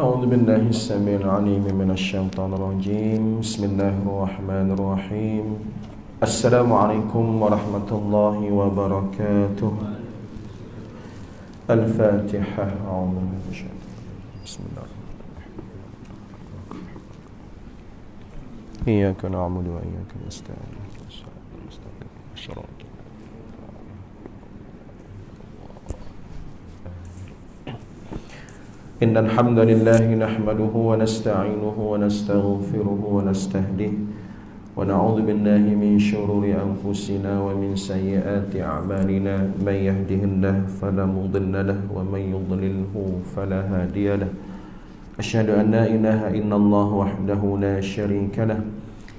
أعوذ بالله السميع العليم من الشيطان الرجيم بسم الله الرحمن الرحيم السلام عليكم ورحمة الله وبركاته الفاتحة أعوذ بالله من الشيطان بسم الله إياك نعبد وإياك نستعين إن الحمد لله نحمده ونستعينه ونستغفره ونستهديه ونعوذ بالله من شرور أنفسنا ومن سيئات أعمالنا من يهده الله فلا مضل له ومن يضلله فلا هادي له أشهد أن لا إله إلا الله وحده لا شريك له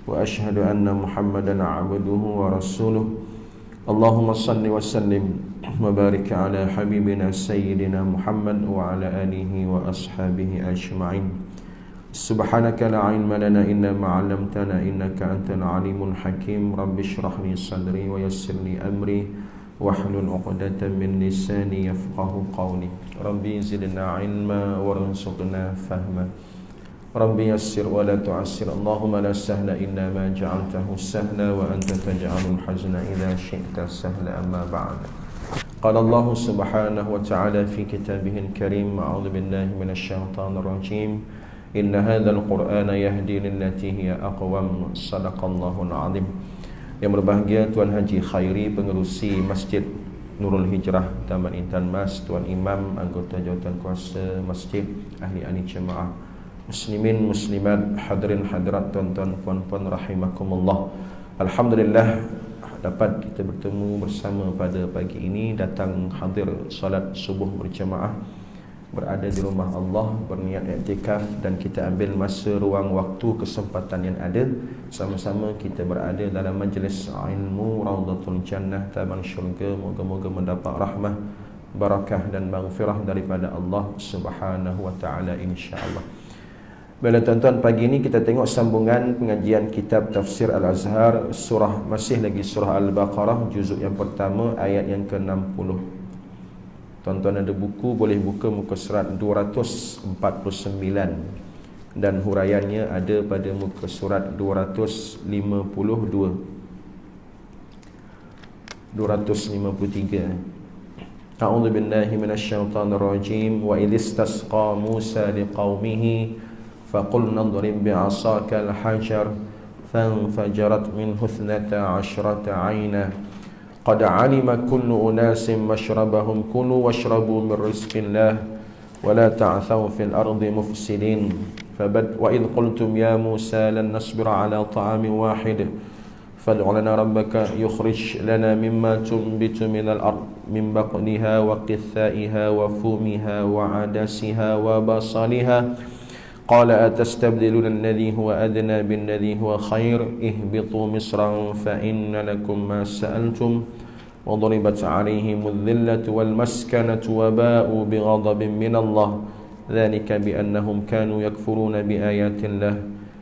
وأشهد أن محمدا عبده ورسوله اللهم صل وسلم وبارك على حبيبنا سيدنا محمد وعلى آله وأصحابه أجمعين سبحانك لا علم لنا إلا ما علمتنا إنك أنت العليم الحكيم رب اشرح لي صدري ويسر لي أمري واحلل عقدة من لساني يفقه قولي ربي زدنا علما وارزقنا فهما ربي يسر ولا تعسر اللهم لا سهل إلا ما جعلته سهلا وأنت تجعل الحزن إذا شئت سهلا أما بعد قال الله سبحانه وتعالى في كتابه الكريم أعوذ بالله من الشيطان الرجيم إن هذا القرآن يهدي للتي هي أقوم صدق الله العظيم. Yang berbahagia Tuan Haji Khairi, pengerusi Masjid Nurul Hijrah Taman Intan Mas, Tuan Imam, anggota jawatan kuasa Masjid, ahli-ahli jemaah, muslimin, muslimat, hadirin hadirat, tuan-tuan, puan-puan rahimakumullah. Alhamdulillah dapat kita bertemu bersama pada pagi ini, datang hadir solat subuh berjemaah, berada di rumah Allah, berniat iktikaf, dan kita ambil masa, ruang, waktu, kesempatan yang ada, sama-sama kita berada dalam majlis ilmu Raudhatul Jannah, taman syurga. Moga-moga mendapat rahmah, barakah dan maghfirah daripada Allah Subhanahu wa taala, insya-Allah. Baiklah tuan-tuan, pagi ini kita tengok sambungan pengajian kitab Tafsir Al-Azhar, masih lagi surah Al-Baqarah, juzuk yang pertama, ayat yang ke-60. Tuan-tuan ada buku, boleh buka muka surat 249 dan huraiannya ada pada muka surat 253. A'udzu billahi minasyaitonir rajim. Wa idhistasqa Musa liqaumihi فقلنا اضرب بعصاك الحجر فانفجرت منه 12 عينا قد علم كل أناس مشربهم كلوا واشربوا من رزق الله ولا تعثوا في الأرض مفسدين وإذ قلتم يا موسى لن نصبر على طعام واحد فادع لنا ربك يخرج لنا مما تنبت من الأرض من بقلها وقثائها وفومها وعدسها وبصلها قال أتستبدلون الذي هو أدنى بالذي هو خير اهبطوا مصرا فإن لكم ما سألتم وضربت عليهم الذلة والمسكنة وباءوا بغضب من الله ذلك بأنهم كانوا يكفرون بآيات الله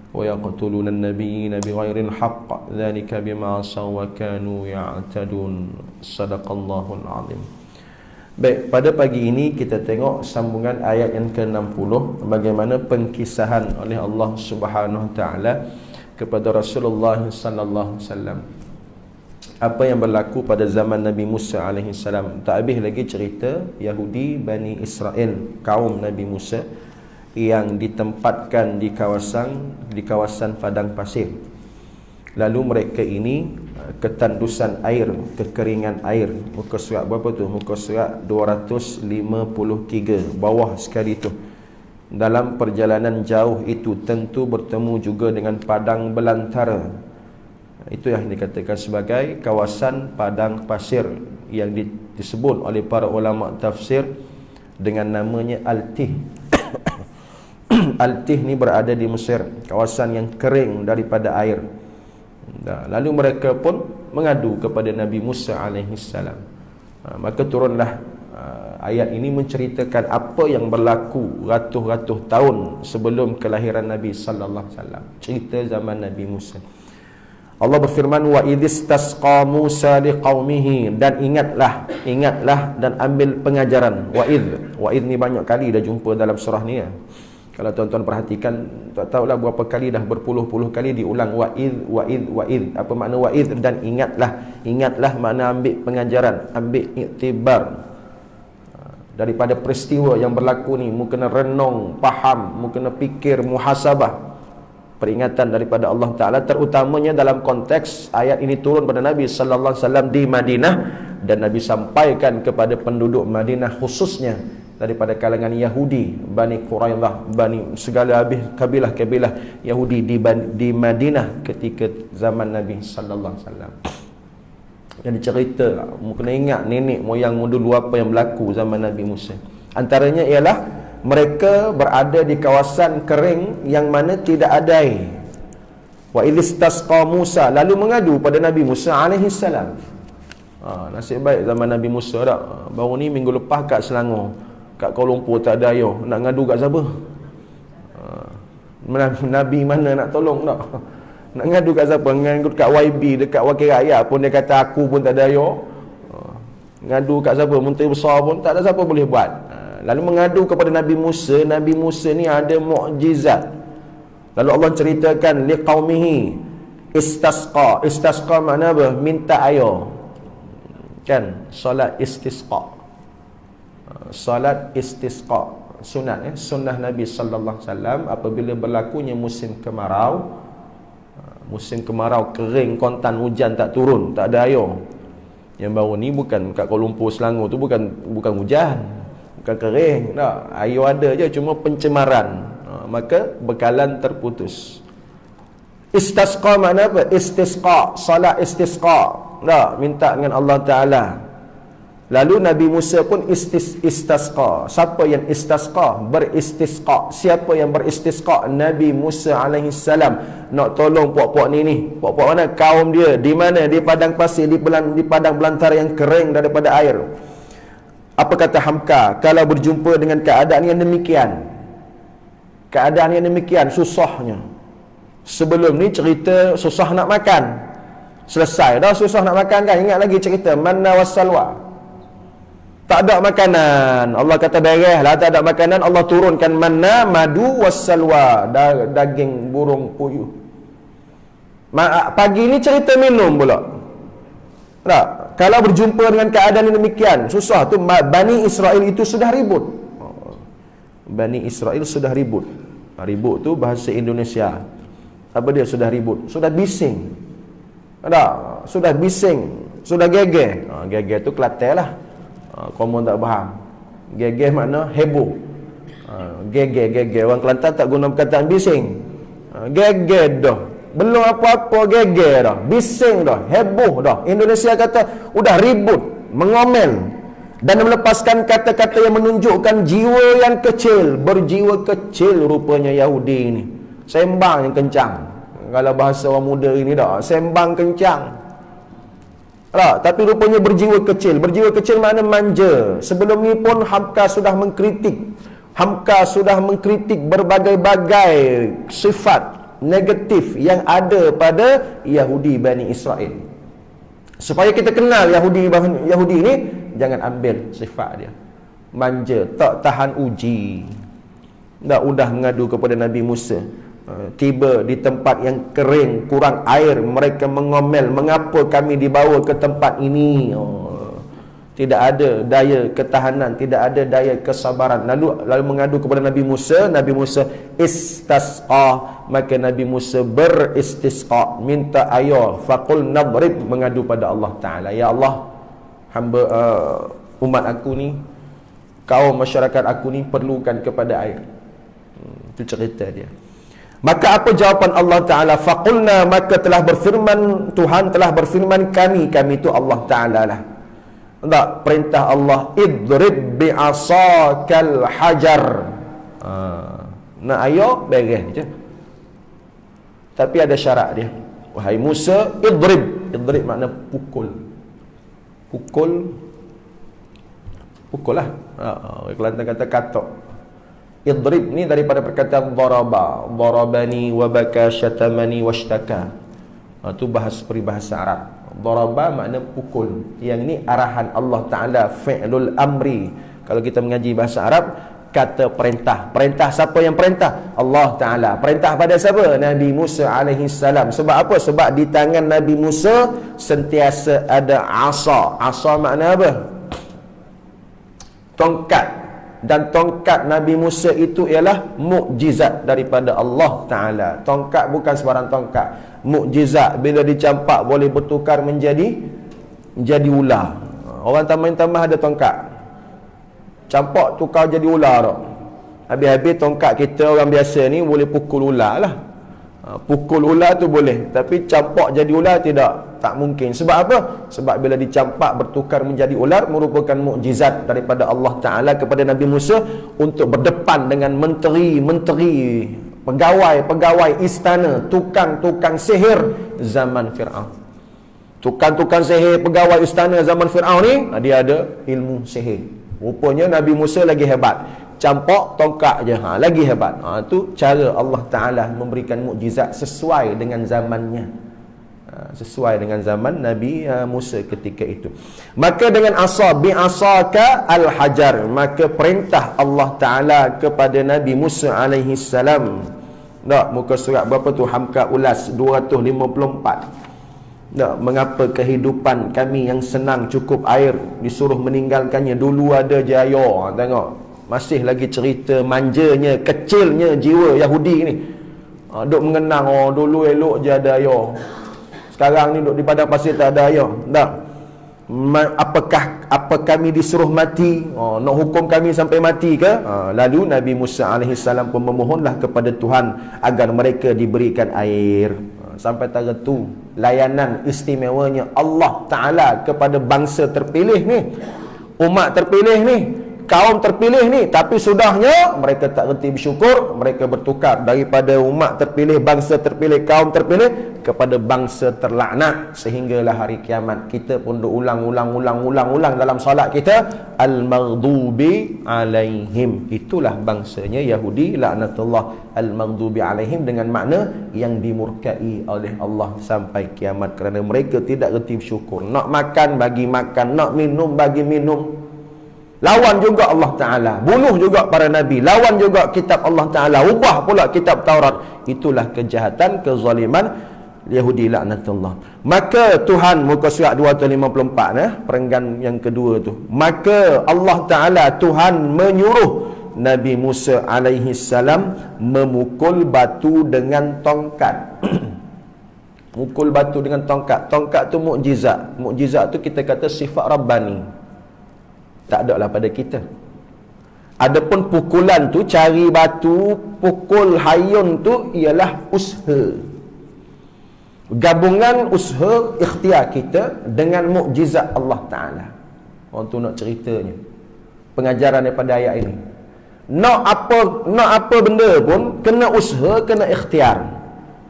ويقتلون النبيين بغير الحق ذلك بما عصوا وكانوا يعتدون صدق الله العظيم. Baik, pada pagi ini kita tengok sambungan ayat yang ke-60, bagaimana pengkisahan oleh Allah Subhanahu wa taala kepada Rasulullah sallallahu alaihi wasallam. Apa yang berlaku pada zaman Nabi Musa alaihi salam. Tak habis lagi cerita Yahudi Bani Israel, kaum Nabi Musa yang ditempatkan di kawasan padang pasir. Lalu mereka ini ketandusan air, kekeringan air. Muka surat berapa tu? Muka surat 253, bawah sekali tu. Dalam perjalanan jauh itu tentu bertemu juga dengan padang belantara. Itu yang dikatakan sebagai kawasan padang pasir, yang disebut oleh para ulama tafsir dengan namanya Al-Tih. Al-Tih ni berada di Mesir, kawasan yang kering daripada air. Lalu mereka pun mengadu kepada Nabi Musa alaihissalam. Maka turunlah ayat ini menceritakan apa yang berlaku ratus-ratus tahun sebelum kelahiran Nabi sallallahu alaihi wasallam. Cerita zaman Nabi Musa. Allah berfirman, wa idhistasqa Musa liqaumihi, dan ingatlah dan ambil pengajaran. Wa idh ni banyak kali dah jumpa dalam surah ni ya. Kalau tuan-tuan perhatikan, tak tahulah berapa kali dah, berpuluh-puluh kali diulang wa'id. Apa makna wa'id? Dan ingatlah makna ambil pengajaran, ambil iktibar daripada peristiwa yang berlaku ni. Mu kena renung, faham, mu kena fikir, muhasabah. Peringatan daripada Allah Ta'ala, terutamanya dalam konteks ayat ini turun pada Nabi sallallahu alaihi wasallam di Madinah, dan Nabi sampaikan kepada penduduk Madinah, khususnya daripada kalangan Yahudi, Bani Quraidah, segala habis kabilah-kabilah Yahudi di Madinah ketika zaman Nabi sallallahu alaihi wasallam. Jadi cerita, mu kena ingat nenek moyang dulu apa yang berlaku zaman Nabi Musa. Antaranya ialah mereka berada di kawasan kering yang mana tidak ada air. Wa idhistasqa Musa, lalu mengadu pada Nabi Musa alaihi salam. Nasib baik zaman Nabi Musa tak. Baru ni minggu lepas kat Selangor, kat Kuala Lumpur tak ada air. Nak ngadu kat siapa? Nabi mana nak tolong tak? Nak ngadu kat siapa? Ngadu kat YB, dekat wakil rakyat pun dia kata aku pun tak ada air. Ngadu kat siapa? Menteri besar pun tak ada siapa boleh buat. Lalu mengadu kepada Nabi Musa. Nabi Musa ni ada mukjizat. Lalu Allah ceritakan liqaumihi istasqa. Istasqa makna apa? Minta air. Kan? Solat istisqa. Solat istisqa sunat, sunnah Nabi sallallahu alaihi wasallam apabila berlakunya musim kemarau. Musim kemarau kering, kontan, hujan tak turun, tak ada air. Yang baru ni bukan kat Kuala Lumpur, Selangor tu bukan hujan, bukan kering, tak. Air ada je, cuma pencemaran. Maka bekalan terputus. Istasqa makna apa? Istisqa, salat istisqa. Tak, minta dengan Allah Ta'ala. Lalu Nabi Musa pun istasqa. Siapa yang istasqa? Beristisqa. Siapa yang beristisqa? Nabi Musa alaihi salam. Nak tolong puak-puak ni. Puak-puak mana? Kaum dia. Di mana? Di padang pasir, di padang belantara yang kering daripada air. Apa kata Hamka? Kalau berjumpa dengan keadaan yang demikian. Keadaan yang demikian, susahnya. Sebelum ni cerita susah nak makan. Selesai dah susah nak makan kan? Ingat lagi cerita manna wassalwa. Tak ada makanan. Allah kata bereslah, tak ada makanan. Allah turunkan manna, madu wassalwa, daging burung puyuh. Pagi ni cerita minum pula. Tak? Kalau berjumpa dengan keadaan yang demikian, susah tu. Bani Israel itu sudah ribut. Bani Israel sudah ribut. Ribut tu bahasa Indonesia. Apa dia sudah ribut? Sudah bising. Tak? Sudah bising. Sudah geger. Geger tu Kelantan lah. Kamu tak faham. Geger makna heboh. Geger. Orang Kelantan tak guna perkataan bising. Geger dah. Belum apa-apa geger dah. Bising dah. Heboh dah. Indonesia kata udah ribut, mengomel dan melepaskan kata-kata yang menunjukkan jiwa yang kecil. Berjiwa kecil rupanya Yahudi ini. Sembang yang kencang. Kalau bahasa orang muda ini dah, sembang kencang. Tak, tapi rupanya berjiwa kecil. Berjiwa kecil makna manja. Sebelum ni pun Hamka sudah mengkritik. Hamka sudah mengkritik berbagai-bagai sifat negatif yang ada pada Yahudi Bani Israel. Supaya kita kenal Yahudi ni, jangan ambil sifat dia. Manja, tak tahan uji. Tak mudah mengadu kepada Nabi Musa. Tiba di tempat yang kering, kurang air, mereka mengomel, mengapa kami dibawa ke tempat ini? Tidak ada daya ketahanan, tidak ada daya kesabaran. Lalu mengadu kepada Nabi Musa. Nabi Musa istasqa, maka Nabi Musa beristisqa, minta air. Faqul nadrib, mengadu pada Allah Ta'ala. Ya Allah, hamba umat aku ni, kaum masyarakat aku ni perlukan kepada air. Itu cerita dia. Maka apa jawapan Allah Ta'ala? Faqulna, maka telah berfirman, Tuhan telah berfirman, kami itu Allah Ta'ala lah. Tak, perintah Allah, idrib bi'asakal hajar. Nak ayo, beres je. Tapi ada syarat dia. Wahai Musa, idrib. Idrib makna pukul. Pukul lah. Kelantan kata katok. Idrib ni daripada perkataan daraba. Darabani wabaka syatamani washtaka. Itu peribahasa Arab. Daraba makna pukul. Yang ni arahan Allah Ta'ala, fi'lul amri. Kalau kita mengaji bahasa Arab, kata perintah. Perintah siapa yang perintah? Allah Ta'ala. Perintah pada siapa? Nabi Musa alaihi salam. Sebab apa? Sebab di tangan Nabi Musa sentiasa ada asa. Asa makna apa? Tongkat. Dan tongkat Nabi Musa itu ialah mukjizat daripada Allah Ta'ala. Tongkat bukan sebarang tongkat. Mukjizat. Bila dicampak boleh bertukar menjadi ular. Orang tambah-tambah ada tongkat, campak tukar jadi ular tak. Habis-habis tongkat kita orang biasa ni boleh pukul ular lah. Pukul ular tu boleh, tapi campak jadi ular tidak, tak mungkin. Sebab apa? Sebab bila dicampak bertukar menjadi ular merupakan mukjizat daripada Allah Ta'ala kepada Nabi Musa untuk berdepan dengan menteri-menteri, pegawai-pegawai istana, tukang-tukang sihir zaman Fir'aun. Tukang-tukang sihir pegawai istana zaman Fir'aun ni, dia ada ilmu sihir. Rupanya Nabi Musa lagi hebat. Campak tongkat je, lagi hebat. Tu cara Allah Ta'ala memberikan mukjizat sesuai dengan zamannya. Sesuai dengan zaman Nabi Musa ketika itu. Maka dengan asa, bi'asaka al-hajar, maka perintah Allah Ta'ala kepada Nabi Musa alaihi salam. Muka surat berapa tu? Hamka Ulas 254. Mengapa kehidupan kami yang senang cukup air disuruh meninggalkannya? Dulu ada je air. Tengok, masih lagi cerita manjanya, kecilnya jiwa Yahudi ni. Duk mengenang, dulu elok je ada air, sekarang ni duk di padang pasir tak ada air. Apa kami disuruh mati? Nak hukum kami sampai mati ke? Lalu Nabi Musa AS pun memohonlah kepada Tuhan agar mereka diberikan air. Sampai tara tu layanan istimewanya Allah Ta'ala kepada bangsa terpilih ni, umat terpilih ni, kaum terpilih ni. Tapi sudahnya mereka tak reti bersyukur. Mereka bertukar daripada umat terpilih, bangsa terpilih, kaum terpilih kepada bangsa terlaknat. Sehinggalah hari kiamat kita pun ulang dalam solat kita, al-maghdubi alaihim. Itulah bangsanya Yahudi, laknatullah, al-maghdubi alaihim, dengan makna yang dimurkai oleh Allah sampai kiamat. Kerana mereka tidak reti bersyukur. Nak makan bagi makan, nak minum bagi minum. Lawan juga Allah Ta'ala, bunuh juga para Nabi, lawan juga kitab Allah Ta'ala, ubah pula kitab Taurat. Itulah kejahatan, kezaliman Yahudi, laknatullah. Maka Tuhan, muka surat 254, perenggan yang kedua tu. Maka Allah Ta'ala, Tuhan menyuruh Nabi Musa alaihi salam memukul batu dengan tongkat. Mukul batu dengan tongkat. Tongkat tu mukjizat. Mukjizat tu kita kata sifat Rabbani, tak ada lah pada kita. Adapun pukulan tu, cari batu, pukul hayun tu ialah usaha. Gabungan usaha ikhtiar kita dengan mukjizat Allah Ta'ala. Orang tu nak ceritanya, pengajaran daripada ayat ini. Nak apa benda pun kena usaha, kena ikhtiar.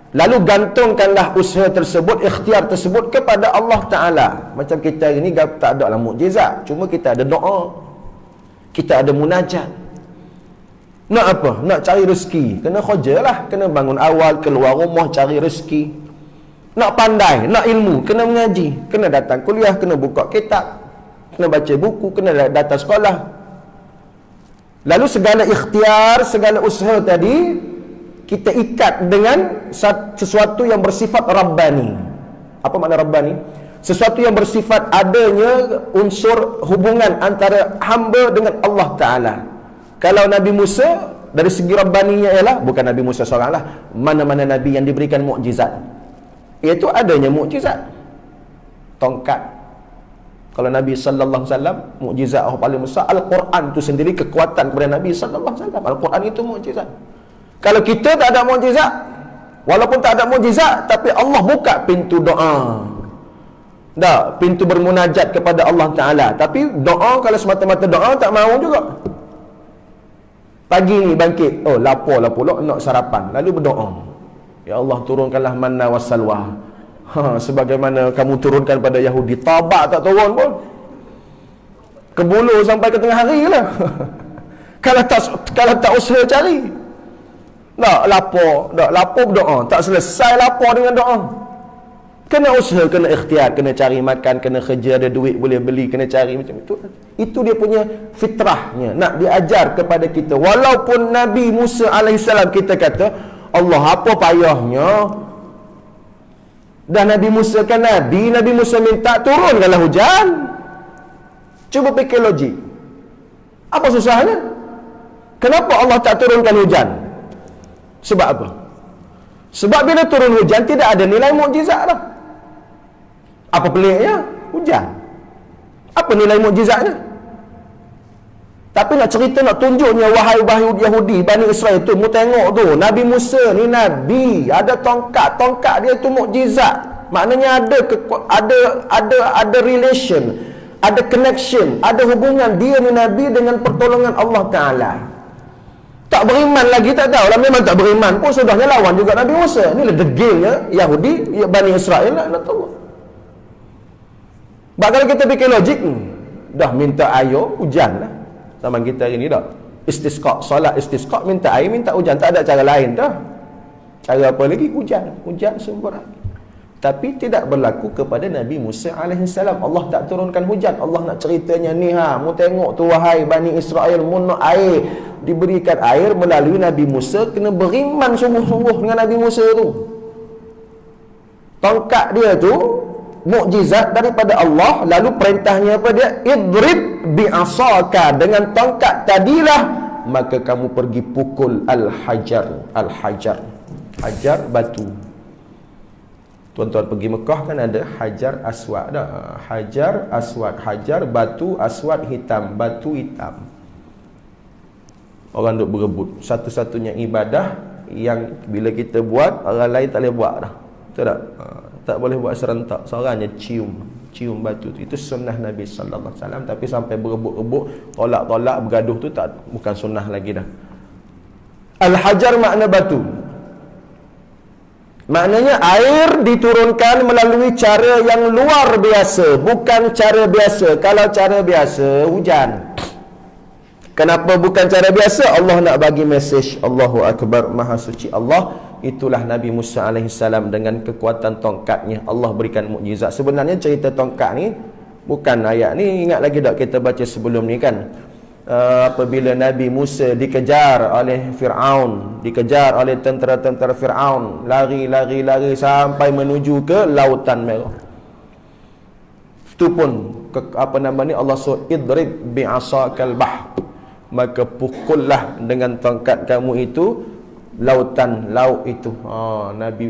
Lalu gantungkanlah usaha tersebut, ikhtiar tersebut kepada Allah Ta'ala. Macam kita hari ni tak ada lah mukjizat, cuma kita ada doa, kita ada munajat. Nak apa? Nak cari rezeki, kena kerja lah, kena bangun awal, keluar rumah cari rezeki. Nak pandai, nak ilmu, kena mengaji, kena datang kuliah, kena buka kitab, kena baca buku, kena datang sekolah. Lalu segala ikhtiar, segala usaha tadi kita ikat dengan sesuatu yang bersifat Rabbani. Apa makna Rabbani? Sesuatu yang bersifat adanya unsur hubungan antara hamba dengan Allah Ta'ala. Kalau Nabi Musa, dari segi Rabbaninya ialah, bukan Nabi Musa seorang lah, mana-mana Nabi yang diberikan mukjizat, iaitu adanya mukjizat. Tongkat. Kalau Nabi sallallahu alaihi wasallam, mukjizat paling besar Al-Quran tu sendiri, kekuatan kepada Nabi sallallahu alaihi wasallam. Al-Quran itu mukjizat. Kalau kita tak ada mukjizat, walaupun tak ada mukjizat, tapi Allah buka pintu doa. Pintu bermunajat kepada Allah Ta'ala. Tapi doa, kalau semata-mata doa, tak mahu juga. Pagi ni bangkit, lapar pula nak sarapan, lalu berdoa, ya Allah, turunkanlah manna wassalwa. Sebagaimana kamu turunkan pada Yahudi. Tabak tak turun pun, kebulu sampai ke tengah hari lah. Kalau tak usaha cari. Lapar berdoa, tak selesai lapar dengan doa. Kena usaha, kena ikhtiar, kena cari makan, kena kerja, ada duit boleh beli, kena cari macam itu. Itu dia punya fitrahnya, nak diajar kepada kita. Walaupun Nabi Musa alaihissalam kita kata, Allah apa payahnya? Dah Nabi Musa kan Nabi Musa minta turunkanlah hujan. Cuba fikir logik. Apa susahnya? Kenapa Allah tak turunkan hujan? Sebab apa? Sebab bila turun hujan tidak ada nilai mukjizat dah. Apa peliknya? Hujan. Apa nilai mukjizatnya? Tapi nak cerita, nak tunjuknya, wahai Yahudi, Bani Israel tu, mu tengok tu, Nabi Musa ni Nabi, ada tongkat dia tu mukjizat. Maknanya ada relation, ada connection, ada hubungan dia ni Nabi dengan pertolongan Allah Ta'ala. Tak beriman lagi tak tahu lah, memang tak beriman pun sudahnya lawan juga Nabi Musa. Inilah degilnya Yahudi, Bani Israel lah, nak tahu. Kalau kita fikir logik, dah minta air, hujan lah. Zaman kita hari ni dah istisqa, solat istisqa, minta air, minta hujan, tak ada cara lain dah. Cara apa lagi? Hujan sumber air. Tapi tidak berlaku kepada Nabi Musa alaihissalam. Allah tak turunkan hujan. Allah nak ceritanya ni, mu tengok tu wahai Bani Israel, mu nak air, diberikan air melalui Nabi Musa, kena beriman sungguh-sungguh dengan Nabi Musa tu. Tongkat dia tu mukjizat daripada Allah, lalu perintahnya apa dia? Idrib bi'asaka, dengan tongkat tadilah maka kamu pergi pukul al-hajar. Hajar batu. Tuan-tuan pergi Mekah kan ada Hajar Aswad dah. Hajar Aswad, hajar batu, aswad hitam, batu hitam. Orang duk berebut. Satu-satunya ibadah yang bila kita buat, orang lain tak boleh buat dah. Betul tak? Tak boleh buat serentak. Seorang je cium batu tu. Itu sunnah Nabi sallallahu alaihi wasallam. Tapi sampai berebut-rebut, tolak-tolak, bergaduh tu tak, bukan sunnah lagi dah. Al-hajar makna batu. Maknanya air diturunkan melalui cara yang luar biasa, bukan cara biasa. Kalau cara biasa, hujan. Kenapa bukan cara biasa? Allah nak bagi mesej. Allahu Akbar, Maha Suci Allah. Itulah Nabi Musa alaihissalam dengan kekuatan tongkatnya Allah berikan mukjizat. Sebenarnya cerita tongkat ni bukan ayat ni, ingat lagi tak kita baca sebelum ni kan, apabila Nabi Musa dikejar oleh Fir'aun, dikejar oleh tentera-tentera Fir'aun, lari sampai menuju ke Lautan Merah. Itu pun Allah suruh idrib bi'asakal bahr, maka pukullah dengan tongkat kamu itu laut itu.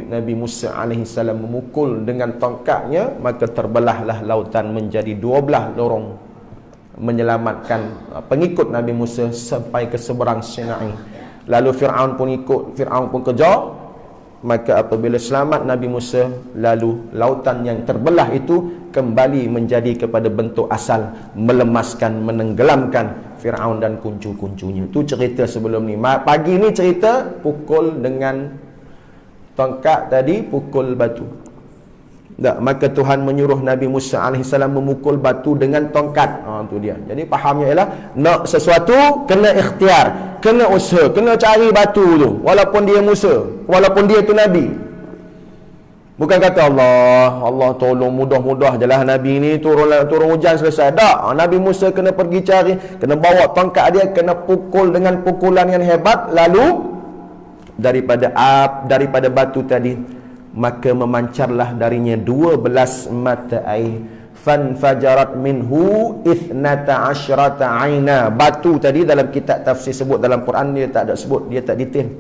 Nabi Musa alaihissalam memukul dengan tongkatnya, maka terbelahlah lautan menjadi 12 lorong, menyelamatkan pengikut Nabi Musa sampai ke seberang Sinai. Lalu Fir'aun pun ikut, Fir'aun pun kejar. Maka apabila selamat Nabi Musa, lalu lautan yang terbelah itu kembali menjadi kepada bentuk asal, melemaskan, menenggelamkan Fir'aun dan kuncu-kuncunya. Itu cerita sebelum ni. Pagi ni cerita pukul dengan tongkat tadi, pukul batu. Tak, maka Tuhan menyuruh Nabi Musa AS memukul batu dengan tongkat. Itu dia. Jadi fahamnya ialah, nak sesuatu kena ikhtiar, kena usaha, kena cari batu tu. Walaupun dia Musa, walaupun dia tu Nabi. Bukan kata Allah tolong mudah-mudah je lah Nabi ni turun hujan selesai. Tak, Nabi Musa kena pergi cari, kena bawa tongkat dia, kena pukul dengan pukulan yang hebat. Lalu daripada batu tadi, maka memancarlah darinya 12 mata air. Fanfajarat minhu 12 aina. Batu tadi dalam kitab tafsir sebut, dalam Quran dia tak ada sebut, dia tak detail.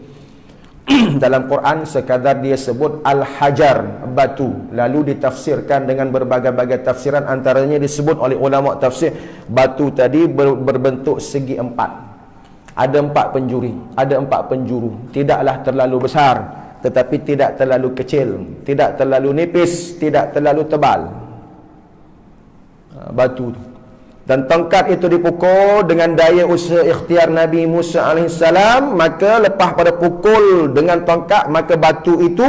Dalam Quran sekadar dia sebut al-hajar, batu. Lalu ditafsirkan dengan berbagai-bagai tafsiran. Antaranya disebut oleh ulama tafsir, batu tadi berbentuk segi 4. Ada 4 penjuri, ada 4 penjuru. Tidaklah terlalu besar, tetapi tidak terlalu kecil, tidak terlalu nipis, tidak terlalu tebal. Batu tu. Dan tongkat itu dipukul dengan daya usaha ikhtiar Nabi Musa AS. Maka lepas pada pukul dengan tongkat, maka batu itu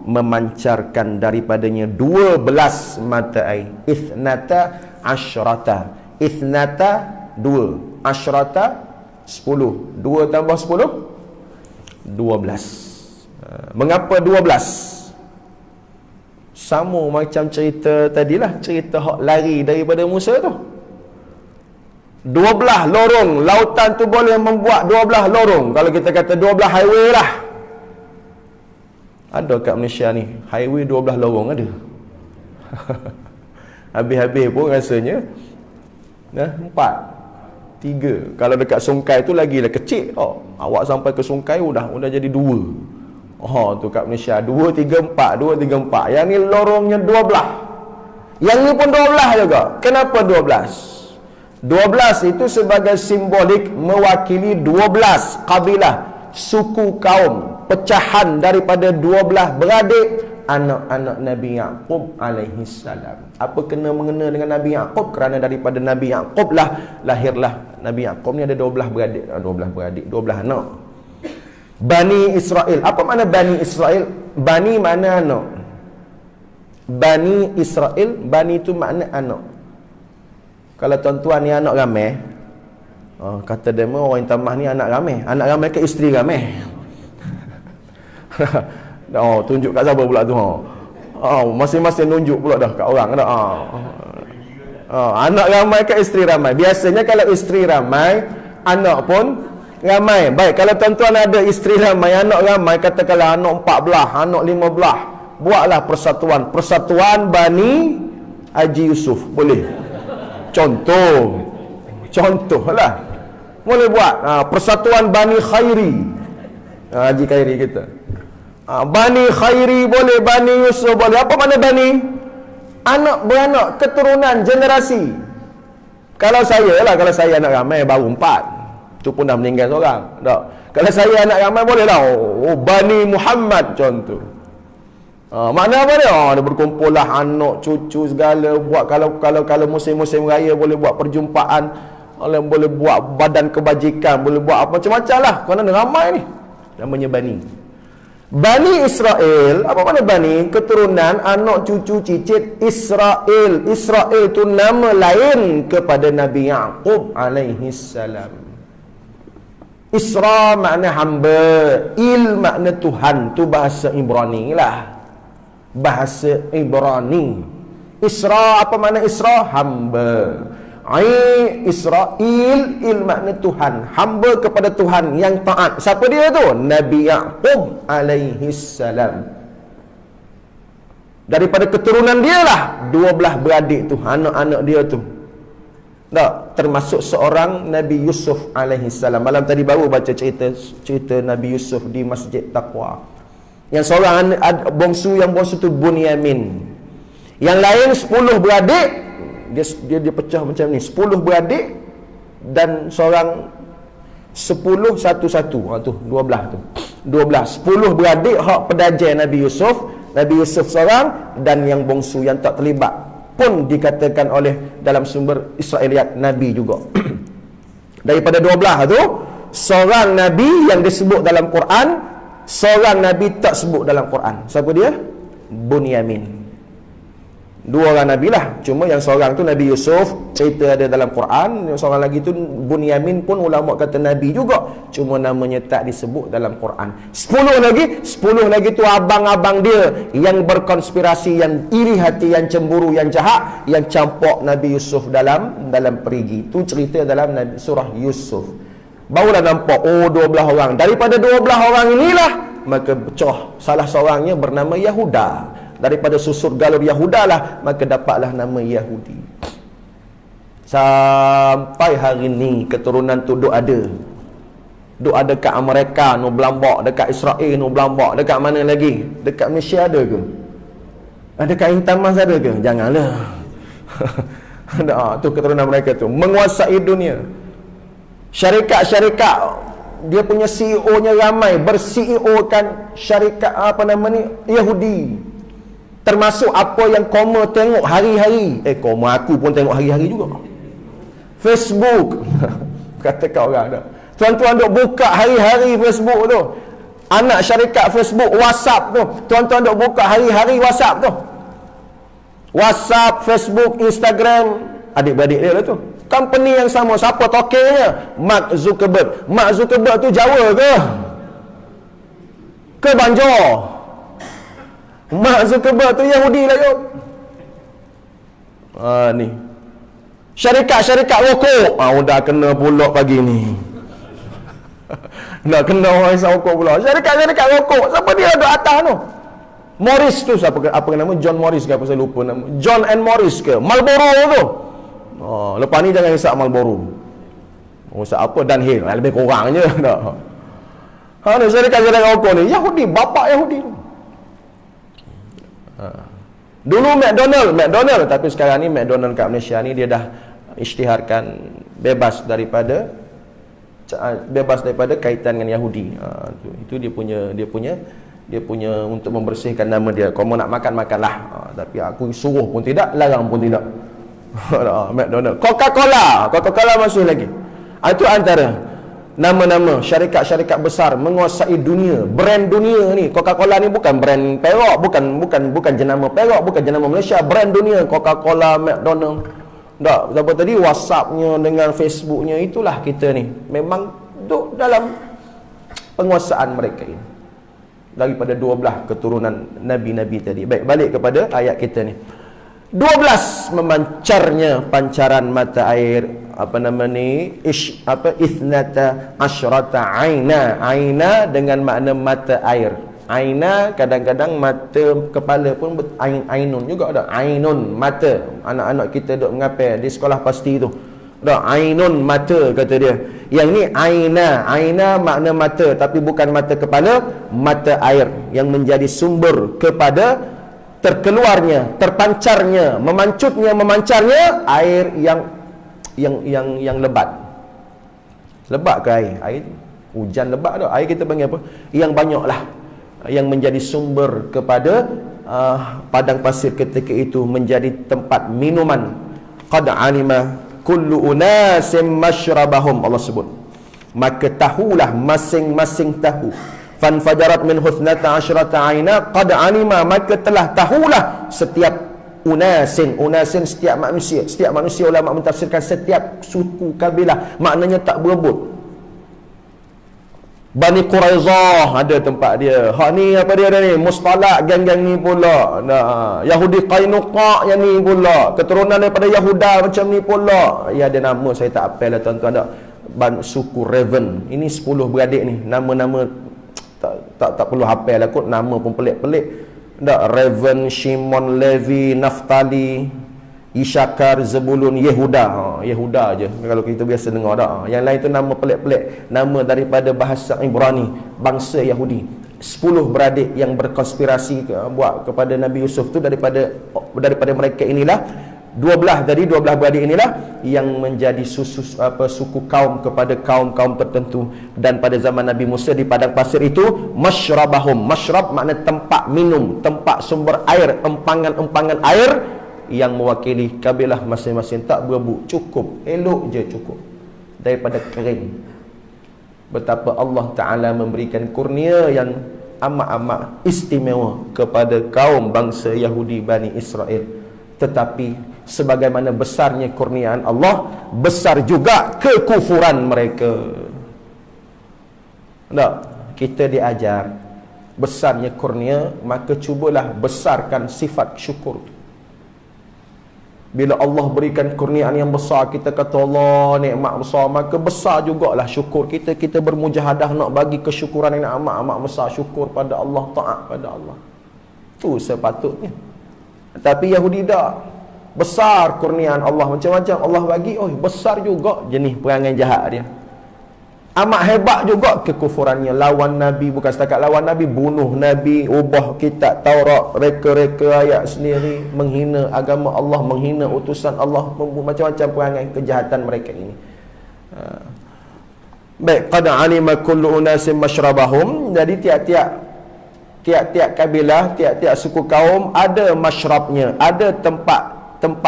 memancarkan daripadanya 12 mata air. Ithnata asyrata. Ithnata 2, asyrata 10. 2 tambah 10 12. Mengapa 12? Sama macam cerita tadilah, cerita hak lari daripada Musa tu. 12 lorong, lautan tu boleh membuat 12 lorong. Kalau kita kata 12 highway lah. Ada kat Malaysia ni highway 12 lorong ada. Habis-habis pun rasanya 4, 3. Kalau dekat Songkai tu lagi lah kecil. Awak sampai ke Songkai udah jadi 2. Tu kat Malaysia 2, 3, 4, 2, 3, 4. Yang ni lorongnya 12. Yang ni pun 12 juga. Kenapa 12? 12 itu sebagai simbolik mewakili 12 kabilah, suku kaum, pecahan daripada 12 beradik anak-anak Nabi Yaqub alaihi salam. Apa kena mengena dengan Nabi Yaqub? Kerana daripada Nabi Yaqub lah lahirlah Nabi Yaqub ni ada 12 beradik, 12 anak. Bani Israel. Apa makna Bani Israel? Bani mana anak? Bani Israel, Bani itu makna anak. Kalau tuan-tuan ni anak ramai, kata demo orang yang tamah ni anak ramai. Anak ramai ke isteri ramai? Tunjuk kat siapa pula tu? Masing-masing tunjuk pula dah kat orang dah. Anak ramai ke isteri ramai? Biasanya kalau isteri ramai, anak pun ramai. Baik, kalau tuan-tuan ada isteri ramai, anak ramai, katakanlah anak 14, anak 15, buatlah persatuan Bani Haji Yusuf. Boleh? Contoh lah. Boleh buat persatuan Bani Khairi. Haji Khairi kita. Bani Khairi boleh, Bani Yusuf boleh. Apa makna Bani? Anak beranak, keturunan, generasi. Kalau saya anak ramai baru 4. Tu pun dah meninggal seorang. Tak. Kalau saya anak ramai boleh lah. Bani Muhammad contoh. Makna apa dia? Dia berkumpul lah anak, cucu segala. Buat kalau musim-musim raya boleh buat perjumpaan. Boleh buat badan kebajikan, boleh buat apa macam-macam lah. Kerana ramai ni. Namanya Bani. Bani Israel. Apa makna Bani? Keturunan, anak, cucu, cicit Israel. Israel tu nama lain kepada Nabi Yaqub alaihi salam. Isra makna hamba, Il makna Tuhan. Tu bahasa Ibrani lah. Bahasa Ibrani. Isra, apa makna Isra? Hamba. Israel, Il makna Tuhan. Hamba kepada Tuhan yang taat. Siapa dia tu? Nabi Yaqub alaihi salam. Daripada keturunan dia lah 12 beradik tu, anak-anak dia tu. Tak, termasuk seorang Nabi Yusuf alaihi salam. Malam tadi baru baca cerita Nabi Yusuf di Masjid Taqwa. Yang seorang bongsu tu Bunyamin. Yang lain 10 beradik. Dia pecah macam ni. 10 beradik dan seorang 10 satu-satu. Tu 12 tu. 12. 10 beradik hak pedajar Nabi Yusuf. Nabi Yusuf seorang, dan yang bongsu yang tak terlibat pun dikatakan oleh dalam sumber Israeliat Nabi juga. Daripada 12 tu, seorang Nabi yang disebut dalam Quran, seorang Nabi tak sebut dalam Quran. Siapa dia? Bunyamin. 2 orang Nabi lah. Cuma yang seorang tu Nabi Yusuf, cerita ada dalam Quran. Yang seorang lagi tu Bunyamin pun ulama kata Nabi juga. Cuma namanya tak disebut dalam Quran. 10 lagi tu abang-abang dia yang berkonspirasi, yang iri hati, yang cemburu, yang jahat, yang campur Nabi Yusuf dalam perigi. Tu cerita dalam surah Yusuf. Barulah nampak 12 orang. Daripada 12 orang inilah maka pecah. Salah seorangnya bernama Yahuda. Daripada susur galur Yahuda lah maka dapatlah nama Yahudi. Sampai hari ni keturunan tu duk ada dekat Amerika no Belambak, dekat Israel no Belambak, dekat mana lagi? Dekat Malaysia ada ke? Dekat Intamas ada ke? Janganlah. Tu keturunan mereka tu menguasai dunia. Syarikat-syarikat dia punya CEO-nya ramai, ber-CEO kan syarikat Yahudi. Termasuk apa yang koma tengok hari-hari. Koma aku pun tengok hari-hari juga. Facebook. Katakan orang dah. Tuan-tuan duk buka hari-hari Facebook tu. Anak syarikat Facebook, WhatsApp tu. Tuan-tuan duk buka hari-hari WhatsApp tu. WhatsApp, Facebook, Instagram. Adik-beradik dia lah tu. Company yang sama. Siapa tokennya? Mark Zuckerberg. Mark Zuckerberg tu Jawa ke? Ke Banjar? Mark Zuckerberg tu Yahudi lah kot. Ni syarikat rokok, dah kena pula pagi ni. Nak kena orang isap rokok pula. Syarikat rokok, siapa dia ada atas tu? Morris tu apa nama? John Morris ke apa, saya lupa nama. John and Morris ke? Marlboro tu. Lepas ni jangan isap Marlboro. Isap apa? Dunhill. Lebih kurang je dah. Ni syarikat rokok ni Yahudi, bapa Yahudi tu. Dulu McDonald, tapi sekarang ni McDonald kat Malaysia ni dia dah isytiharkan bebas daripada kaitan dengan Yahudi. Itu dia punya untuk membersihkan nama dia. Kau mau nak makanlah. Tapi aku suruh pun tidak, larang pun tidak. McDonald. Coca-Cola masih lagi. Itu antara nama-nama syarikat-syarikat besar menguasai dunia, brand dunia ni. Coca-Cola ni bukan brand Perak, bukan jenama Perak, bukan jenama Malaysia, brand dunia. Coca-Cola, McDonald. Tak, siapa tadi WhatsApp-nya dengan Facebook-nya, itulah kita ni. Memang duduk dalam penguasaan mereka ini. Daripada 12 keturunan Nabi-Nabi tadi. Baik, balik kepada ayat kita ni. 12 memancarnya pancaran mata air. Ithnata asyrata aina dengan makna mata air. Aina kadang-kadang mata kepala pun ainun juga ada. Ainun mata. Anak-anak kita duk mengapai di sekolah pasti tu. Dah ainun mata kata dia. Yang ni aina makna mata, tapi bukan mata kepala, mata air yang menjadi sumber kepada terkeluarnya, terpancarnya, memancarnya air yang lebat. Lebat ke air? Air hujan lebat dah. Air kita panggil apa? Yang banyaklah, yang menjadi sumber kepada padang pasir ketika itu menjadi tempat minuman. Qad alima kullu unasim masyrabahum, Allah sebut. Maka tahulah masing-masing tahu. Fanfajarat min husnata asyrata aina, qad alima, maka telah tahulah setiap unasin setiap manusia. Ulama mentafsirkan setiap suku kabilah, maknanya tak berebut. Bani Quraizah ada tempat dia. Hak ni apa dia ni? Mustalak gang-gang ni pula. Yahudi Qainuqa yang ni pula. Keturunan daripada Yahuda macam ni pula. Ya, ada nama saya tak apel lah tuan-tuan tak. Suku Raven. Ini 10 beradik ni. Nama-nama tak perlu hafal lah kot. Nama pun pelik-pelik. Raven, Shimon, Levi, Naftali, Isyakar, Zebulun, Yehuda. Yehuda je kalau kita biasa dengar dah. Yang lain tu nama pelik-pelik, nama daripada bahasa Ibrani, bangsa Yahudi. 10 beradik yang berkonspirasi buat kepada Nabi Yusuf tu. Daripada mereka inilah 12 beradik inilah yang menjadi suku kaum kepada kaum-kaum tertentu. Dan pada zaman Nabi Musa di padang pasir itu, masyrabahum. Masyrab makna tempat minum, tempat sumber air, empangan-empangan air yang mewakili kabilah masing-masing. Tak berebut, cukup, elok je cukup daripada kering. Betapa Allah Ta'ala memberikan kurnia yang amat-amat istimewa kepada kaum bangsa Yahudi Bani Israel. Tetapi sebagaimana besarnya kurniaan Allah, besar juga kekufuran mereka. Tak, kita diajar besarnya kurnia, maka cubalah besarkan sifat syukur. Bila Allah berikan kurniaan yang besar, kita kata Allah nikmat besar, maka besar jugalah syukur kita. Kita bermujahadah nak bagi kesyukuran yang amat-amat besar. Syukur pada Allah, taat pada Allah. Itu sepatutnya. Tapi Yahudi tak. Besar kurniaan Allah, macam-macam Allah bagi, besar juga jenis perangai jahat dia. Amat hebat juga kekufurannya. Lawan Nabi, bukan setakat lawan Nabi, bunuh Nabi, ubah kitab Taurat, reka-reka ayat sendiri, menghina agama Allah, menghina utusan Allah, macam-macam perangai kejahatan mereka ini. Baik, qad alima kullu unasim masyrabahum. Jadi tiap-tiap kabilah, tiap-tiap suku kaum ada masyrabnya, ada tempat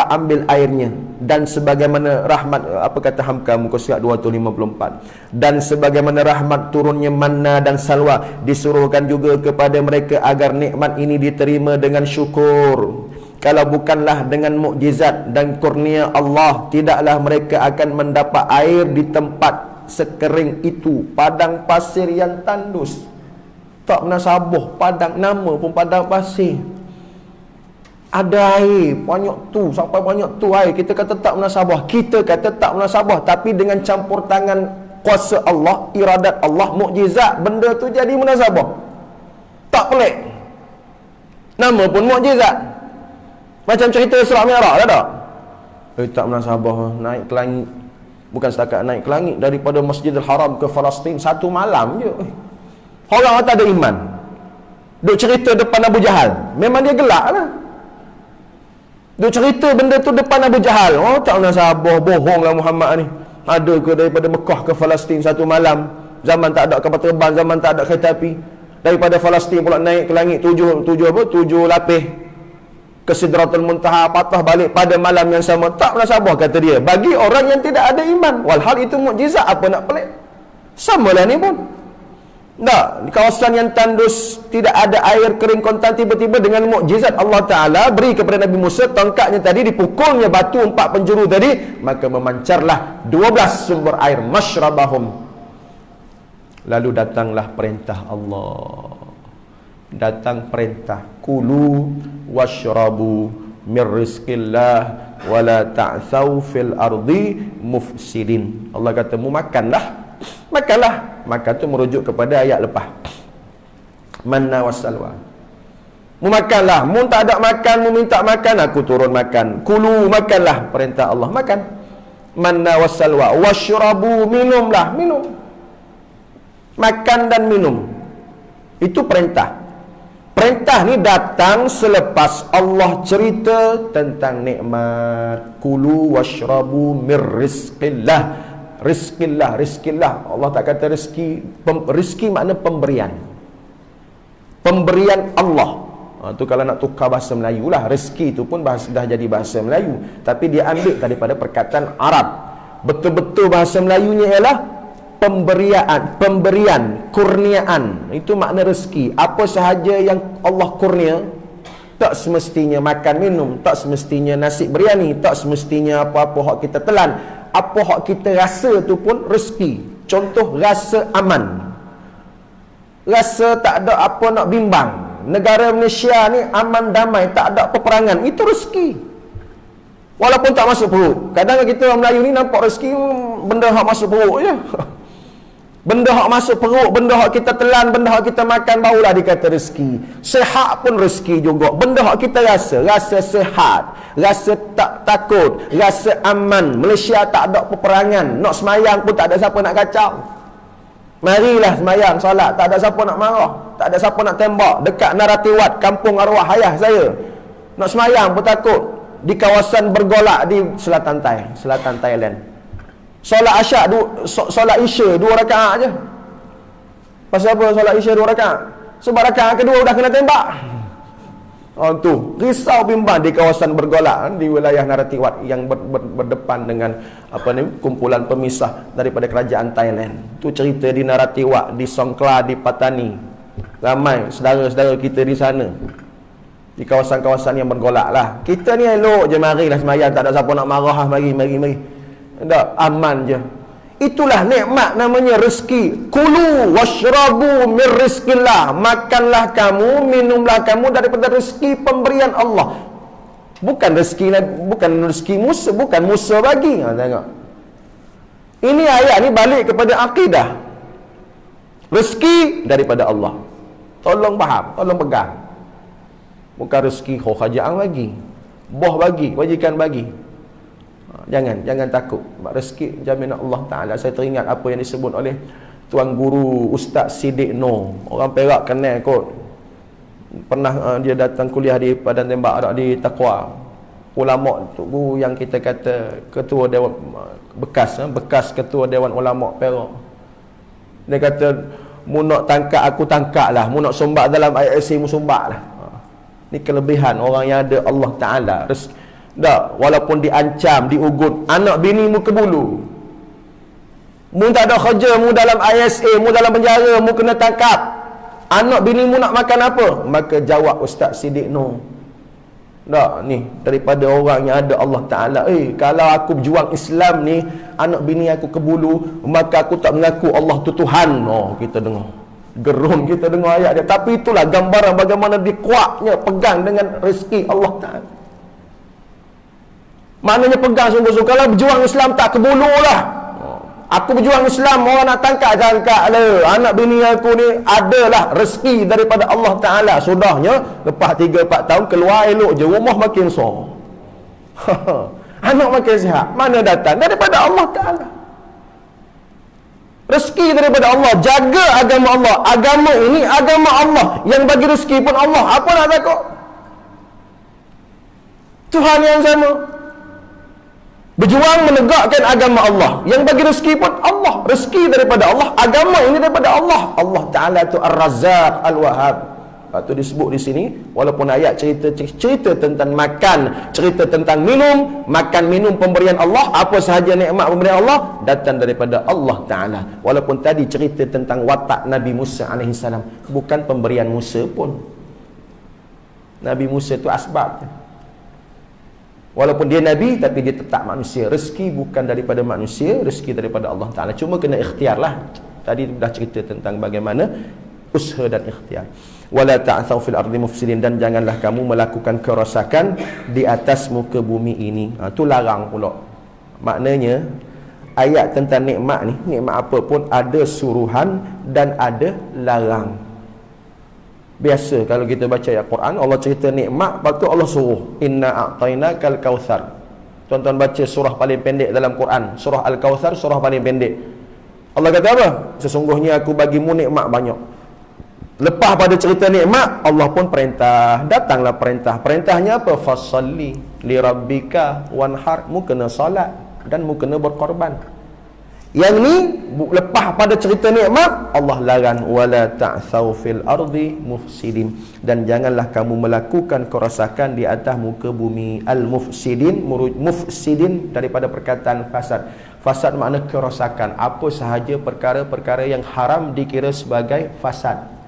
ambil airnya. Dan sebagaimana rahmat, apa kata Hamka muka surat 254, dan sebagaimana rahmat turunnya manna dan salwa, disuruhkan juga kepada mereka agar nikmat ini diterima dengan syukur. Kalau bukanlah dengan mukjizat dan kurnia Allah, tidaklah mereka akan mendapat air di tempat sekering itu, padang pasir yang tandus. Tak munasabah, padang nama pun padang pasir. Ada air, banyak tu, sampai banyak tu air. Kita kata tak munasabah. Kita kata tak munasabah. Tapi dengan campur tangan kuasa Allah, iradat Allah, mukjizat, benda tu jadi munasabah. Tak pelik. Nama pun mukjizat. Macam cerita Isra Mi'raj lah tak? Tak munasabah. Naik ke langit. Bukan setakat naik ke langit. Daripada Masjidil Haram ke Palestin, satu malam je. Orang tak ada iman. Duk cerita depan Abu Jahal. Memang dia gelak lah. Duk cerita benda tu depan Abu Jahal. Oh, tak munasabah, bohonglah Muhammad ni. Ada ke daripada Mekah ke Palestin satu malam? Zaman tak ada kapal terbang, zaman tak ada kereta api. Daripada Palestin pula naik ke langit tujuh lapis ke Sidratul Muntaha, patah balik pada malam yang sama. Tak munasabah kata dia. Bagi orang yang tidak ada iman. Walhal itu mukjizat, apa nak pelik? Samalah ni pun. Tak, di kawasan yang tandus tidak ada air kering kontan, tiba-tiba dengan mukjizat Allah Ta'ala beri kepada Nabi Musa tongkatnya tadi, dipukulnya batu 4 penjuru tadi, maka memancarlah 12 sumber air masyrabahum. Lalu datanglah perintah Allah. Datang perintah, kulu washrabu min rizqillah wala ta'thaw fil ardi mufsidin. Allah kata, mu makanlah. Makanlah. Makan tu merujuk kepada ayat lepas. Manna wassalwa. Mu makanlah. Mu tak ada makan, mu minta makan, aku turun makan. Kulu, makanlah. Perintah Allah, makan. Manna wassalwa. Washrabu, minumlah. Minum. Makan dan minum. Itu perintah. Perintah ni datang selepas Allah cerita tentang nikmat. Kulu washrabu mir rizqillah. Rizqillah, rizqillah. Allah tak kata rezeki. Rezeki makna pemberian. Pemberian Allah. Tu kalau nak tukar bahasa Melayu lah. Rezeki tu pun dah jadi bahasa Melayu. Tapi dia ambil daripada perkataan Arab. Betul-betul bahasa Melayunya ialah pemberian, kurniaan. Itu makna rezeki. Apa sahaja yang Allah kurnia, tak semestinya makan minum, tak semestinya nasi biryani, tak semestinya apa-apa hak kita telan. Apa hak kita rasa tu pun rezeki. Contoh, rasa aman, rasa tak ada apa nak bimbang. Negara Malaysia ni aman damai, tak ada peperangan. Itu rezeki. Walaupun tak masuk perut. Kadang kita orang Melayu ni nampak rezeki benda hak masuk perut je. Benda hak masuk perut, benda hak kita telan, benda hak kita makan, barulah dikata rezeki. Sehat pun rezeki juga. Benda hak kita rasa sehat, rasa tak takut, rasa aman. Malaysia tak ada peperangan, nak semayang pun tak ada siapa nak kacau. Marilah semayang, solat, tak ada siapa nak marah, tak ada siapa nak tembak. Dekat Naratiwat, kampung arwah ayah saya, nak semayang pun takut. Di kawasan bergolak di selatan Thailand. Solat asyak, solat isya 2 rakaat je. Pasal apa solat isya 2 rakaat? Sebab rakaat kedua dah kena tembak. Tu risau bimbang di kawasan bergolak di wilayah Naratiwat yang berdepan dengan kumpulan pemisah daripada kerajaan Thailand. Tu cerita di Naratiwat, di Songkla, di Patani. Ramai saudara-saudara kita di sana, di kawasan-kawasan yang bergolak lah. Kita ni elok je, marilah semayang, tak ada siapa nak marah. Mari. Tak, aman je. Itulah nikmat namanya rezeki. Kulu washrabu mir rizqillah. Makanlah kamu, minumlah kamu daripada rezeki pemberian Allah. Bukan rezeki Musa, bukan Musa bagi. Tengok. Ini ayat ni balik kepada akidah. Rezeki daripada Allah. Tolong faham, tolong pegang. Bukan rezeki kerajaan bagi, boh bagi, wajikan bagi. Jangan takut. Rezeki jaminan Allah Ta'ala. Saya teringat apa yang disebut oleh Tuan Guru Ustaz Siddiq Noor. Orang Perak kenal kot. Pernah dia datang kuliah di Padang Tembak di Taqwa. Ulama tu guru yang kita kata ketua dewan bekas ketua Dewan Ulama Perak. Dia kata, mu nak tangkap aku tangkap lah, mu nak sombak dalam ISC mu sombak lah. Ni kelebihan orang yang ada Allah Ta'ala. Tak, walaupun diancam, diugut, anak bini mu ke bulu, mu tak ada kerja, mu dalam ISA, mu dalam penjara, mu kena tangkap. Anak bini mu nak makan apa? Maka jawab Ustaz Siddiq Noor, tak, ni daripada orang yang ada Allah Ta'ala. Kalau aku berjuang Islam ni, anak bini aku ke bulu, maka aku tak mengaku Allah tu Tuhan. Kita dengar Gerun kita dengar ayat dia. Tapi itulah gambaran bagaimana dia kuatnya pegang dengan rezeki Allah Ta'ala. Maknanya pegang sungguh-sungguh. Kalau berjuang Islam tak kebulu lah. Aku berjuang Islam, orang nak tangkap lah. Anak bini aku ni adalah rezeki daripada Allah Ta'ala. Sudahnya, lepas 3-4 tahun keluar elok je, rumah makin besar. Anak makin sihat. Mana datang? Daripada Allah Ta'ala. Rezeki daripada Allah. Jaga agama Allah. Agama ini agama Allah. Yang bagi rezeki pun Allah. Apa nak takut? Tuhan yang sama. Berjuang menegakkan agama Allah. Yang bagi rezeki pun Allah. Rezeki daripada Allah. Agama ini daripada Allah. Allah Ta'ala tu Ar-Razzaq Al-Wahhab. Lepas tu disebut di sini, walaupun ayat cerita tentang makan, cerita tentang minum, makan minum pemberian Allah, apa sahaja nikmat pemberian Allah datang daripada Allah Ta'ala. Walaupun tadi cerita tentang watak Nabi Musa AS, bukan pemberian Musa pun. Nabi Musa tu asbab. Walaupun dia Nabi, tapi dia tetap manusia. Rezeki bukan daripada manusia, rezeki daripada Allah Ta'ala. Cuma kena ikhtiar lah. Tadi dah cerita tentang bagaimana usaha dan ikhtiar. Wala ta'thaw fil ardi mufsidin, dan janganlah kamu melakukan kerosakan di atas muka bumi ini. Itu larang pula. Maknanya ayat tentang nikmat ni, nikmat apa pun ada suruhan dan ada larang. Biasa kalau kita baca ayat Quran, Allah cerita nikmat, lepas tu Allah suruh, inna a'tainakal kautsar. Tuan-tuan baca surah paling pendek dalam Quran, surah Al-Kautsar, surah paling pendek. Allah kata apa? Sesungguhnya aku bagimu nikmat banyak. Lepas pada cerita nikmat, Allah pun perintah. Datanglah perintah. Perintahnya apa? Fasalli li rabbika wanhar. Mu kena salat dan mu kena berkorban. Yang ni lepas pada cerita nikmat, Allah larang wala ta'thaw fil ardi mufsidin, dan janganlah kamu melakukan kerosakan di atas muka bumi. Al-mufsidin, mufsidin daripada perkataan fasad. Fasad makna kerosakan. Apa sahaja perkara-perkara yang haram dikira sebagai fasad.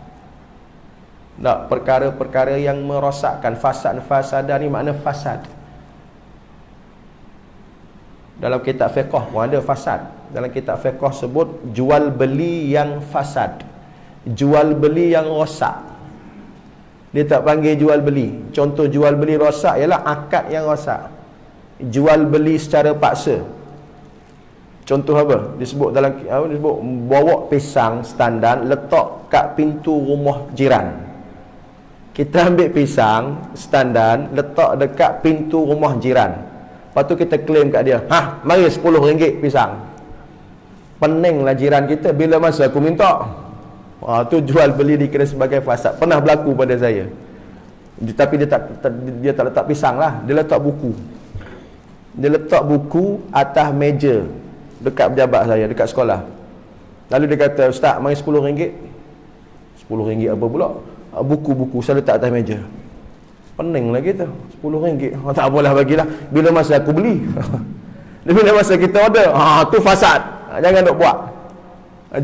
Tak, perkara-perkara yang merosakkan. Fasad-fasadah ni makna fasad. Dalam kitab fiqh pun ada fasad. Dalam kitab fiqh sebut jual beli yang fasad, jual beli yang rosak. Dia tak panggil jual beli. Contoh jual beli rosak ialah akad yang rosak. Jual beli secara paksa. Contoh apa? Disebut dalam disebut bawa pisang standar letak kat pintu rumah jiran. Kita ambil pisang standar letak dekat pintu rumah jiran. Lepas tu kita claim kat dia, mari RM10 pisang. Peninglah jiran kita, bila masa aku minta. Tu jual beli dikira sebagai fasad. Pernah berlaku pada saya. Tapi dia tak letak pisang lah, dia letak buku. Dia letak buku atas meja dekat pejabat saya, dekat sekolah. Lalu dia kata, Ustaz, mari RM10. RM10 apa pula? Buku-buku saya letak atas meja. Pening lah kita, RM10. Tak apalah, bagilah. Bila masa aku beli. Bila masa kita order, tu fasad. Jangan nak buat.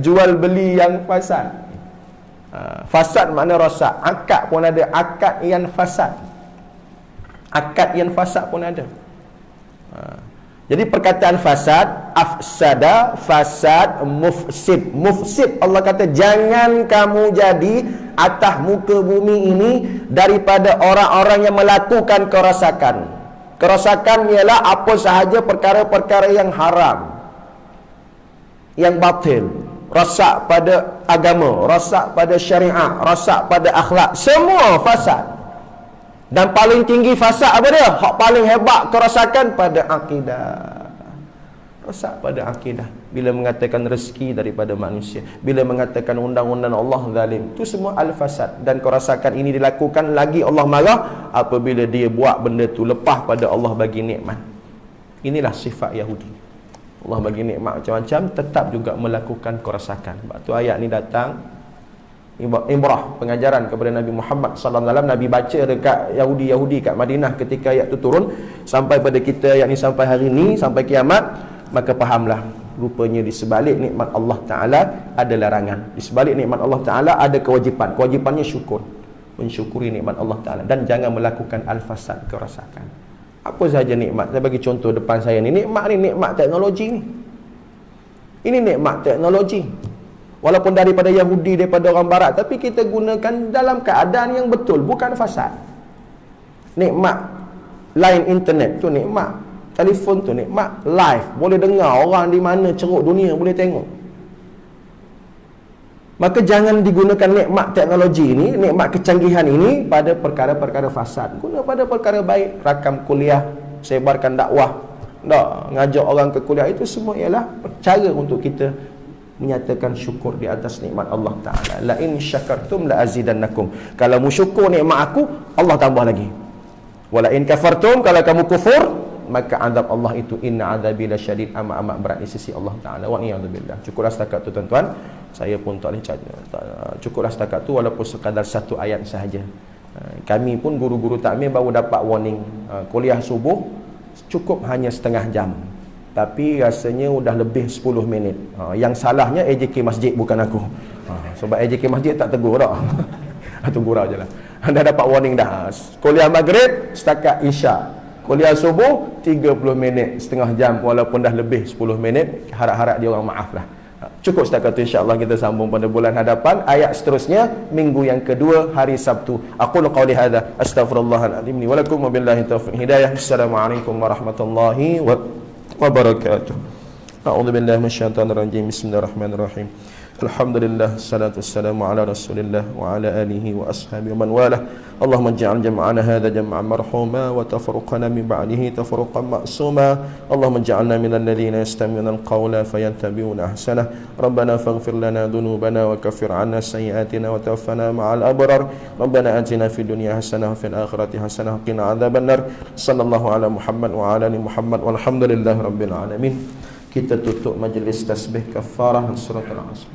Jual beli yang fasad. Fasad makna rosak. Akad pun ada, akad yang fasad. Akad yang fasad pun ada. Jadi perkataan fasad, afsada, fasad, mufsid. Mufsid, Allah kata jangan kamu jadi atas muka bumi ini daripada orang-orang yang melakukan kerosakan. Kerosakan ialah apa sahaja perkara-perkara yang haram, yang batil, rosak pada agama, rosak pada syariat, rosak pada akhlak, semua fasad. Dan paling tinggi fasad apa dia? Hak paling hebat kerosakan pada akidah. Rosak pada akidah. Bila mengatakan rezeki daripada manusia, bila mengatakan undang-undang Allah zalim, itu semua al-fasad. Dan kerosakan ini dilakukan lagi Allah marah apabila dia buat benda tu lepas pada Allah bagi nikmat. Inilah sifat Yahudi. Allah bagi nikmat macam-macam, tetap juga melakukan kerosakan. Sebab tu ayat ni datang ibrah, pengajaran kepada Nabi Muhammad SAW. Nabi baca dekat Yahudi kat Madinah ketika ayat tu turun, sampai pada kita ayat ni sampai hari ni, sampai kiamat. Maka fahamlah, rupanya di sebalik nikmat Allah Ta'ala ada larangan, di sebalik nikmat Allah Ta'ala ada kewajipan. Kewajipannya syukur, mensyukuri nikmat Allah Ta'ala, dan jangan melakukan al-fasad, kerosakan. Apa sahaja nikmat, saya bagi contoh depan saya ni. Nikmat ni, nikmat teknologi ni. Ini nikmat teknologi. Walaupun daripada Yahudi, daripada orang barat, tapi kita gunakan dalam keadaan yang betul, bukan fasad. Nikmat line internet tu nikmat, telefon tu nikmat, live, boleh dengar orang di mana ceruk dunia boleh tengok. Maka jangan digunakan nikmat teknologi ini, nikmat kecanggihan ini pada perkara-perkara fasad. Guna pada perkara baik, rakam kuliah, sebarkan dakwah, ngajak orang ke kuliah, itu semua ialah cara untuk kita menyatakan syukur di atas nikmat Allah Ta'ala. La in syakartum la azidannakum. Kalau mu syukur nikmat aku, Allah tambah lagi. Wala in kafartum, kalau kamu kufur, maka azab Allah itu inna azabi lasyadid, amat-amat berat di sisi Allah Ta'ala. Wa iyadzubillah. Cukuplah setakat tu tuan-tuan. Saya pun tak boleh cukuplah setakat tu, walaupun sekadar satu ayat sahaja. Kami pun guru-guru takmir baru dapat warning, kuliah subuh cukup hanya setengah jam, tapi rasanya udah lebih 10 minit. Yang salahnya AJK Masjid, bukan aku. Sebab AJK Masjid tak tegur dah. Gurau je lah. Anda dapat warning dah. Kuliah maghrib setakat isyak, kuliah subuh 30 minit, setengah jam, walaupun dah lebih 10 minit. Harap-harap dia orang maaf lah. Cukup setakat itu, insya-Allah kita sambung pada bulan hadapan. Ayat seterusnya minggu yang kedua, hari Sabtu. Aqulu qawli hadza astaghfirullahalazim li wa lakum wa billahi taufiq hidayah. Assalamualaikum warahmatullahi wabarakatuh. A'udzu billahi minasyaitonir rajim. Bismillahirrahmanirrahim. Alhamdulillah, salatu wassalamu ala Rasulillah wa ala alihi wa ashabihi wa man walah. Allahumma ij'al jam'ana hadha jam'an marhuma wa tafarruqana min ba'dihi tafarruqan ma'suma. Allahumma ij'alna minal ladzina yastami'una al-qawla fayattabi'una ahsanah. Rabbana faghfir lana dhunubana wa kaffir 'anna sayyi'atina wa tawaffana ma'al abrar. Rabbana atina fid dunya hasanah wa fil akhirati hasanah wa qina 'adzabannar. Sallallahu ala Muhammad wa ala ali Muhammad walhamdulillahi rabbil alamin. Kita tutup majlis tasbih kafarah surat Al-Asr.